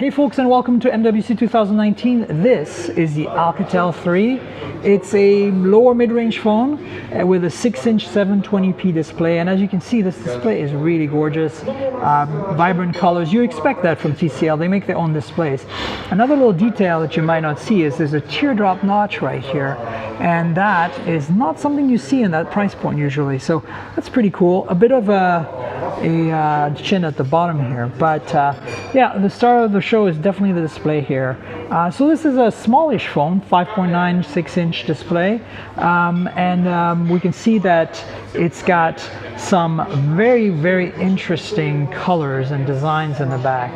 Hey folks, and welcome to MWC 2019. This is the Alcatel 3. It's a lower mid-range phone with a 6-inch 720p display, and as you can see, this display is really gorgeous. Vibrant colors. You expect that from TCL. They make their own displays. Another little detail that you might not see is there's a teardrop notch right here, and that is not something you see in that price point usually, so that's pretty cool. A bit of a chin at the bottom here, but yeah, the star of the show is definitely the display here. So this is a smallish phone, 5.9 6-inch display, and we can see that it's got some very interesting colors and designs in the back.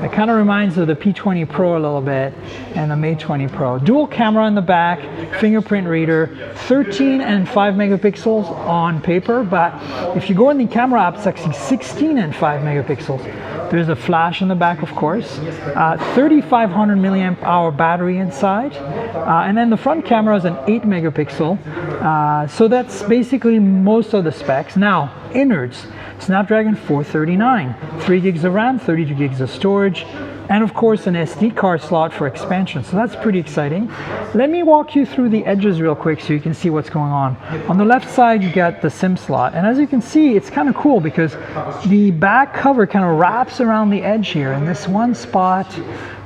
It kind of reminds of the P20 Pro a little bit and the Mate 20 Pro. Dual camera in the back, fingerprint reader, 13 and 5 megapixels on paper, but if you go in the camera app, it's actually 16 and 5 megapixels. There's a flash in the back, of course, 3500 milliamp hour battery inside, and then the front camera is an 8 megapixel, so that's basically most of the specs. Now, innards, Snapdragon 439, 3 gigs of RAM, 32 gigs of storage, and of course an SD card slot for expansion, so that's pretty exciting. Let me walk you through the edges real quick so you can see what's going on. On the left side you got the SIM slot, and as you can see it's kind of cool because the back cover kind of wraps around the edge here in this one spot.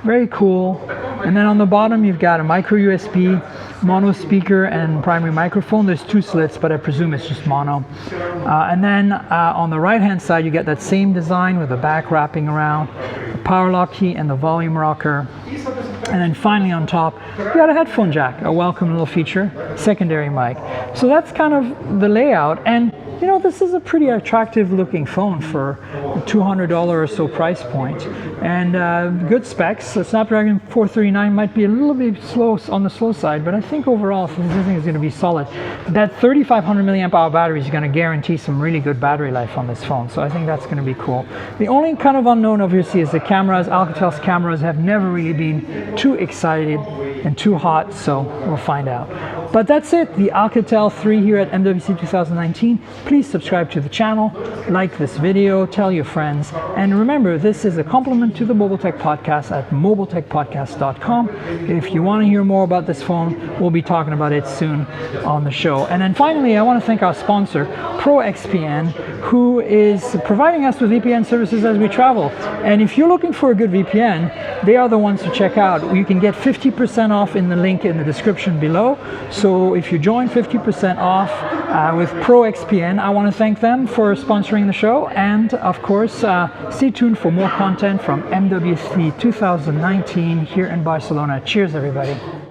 Very cool. And then on the bottom you've got a micro USB, mono speaker, and primary microphone. There's 2 slits, but I presume it's just mono. And then on the right hand side you get that same design with the back wrapping around, the power lock key and the volume rocker. And then finally on top you got a headphone jack, a welcome little feature, secondary mic. So that's kind of the layout, and you know, this is a pretty attractive looking phone for a $200 or so price point, and good specs. The Snapdragon 439 might be a little bit slow on the slow side, but I think overall this thing is going to be solid. That 3500 milliamp hour battery is going to guarantee some really good battery life on this phone, so I think that's going to be cool. The only kind of unknown obviously is the cameras. Alcatel's cameras have never really been too excited and too hot, so we'll find out. But that's it, the Alcatel 3 here at MWC 2019. Please subscribe to the channel, like this video, tell your friends, and remember, this is a compliment to the Mobile Tech Podcast at mobiletechpodcast.com. If you want to hear more about this phone, we'll be talking about it soon on the show. And then finally, I want to thank our sponsor, ProXPN, who is providing us with VPN services as we travel. And if you're looking for a good VPN, they are the ones to check out. You can get 50% off in the link in the description below. So if you join, 50% off with ProXPN, I want to thank them for sponsoring the show. And of course, stay tuned for more content from MWC 2019 here in Barcelona. Cheers, everybody.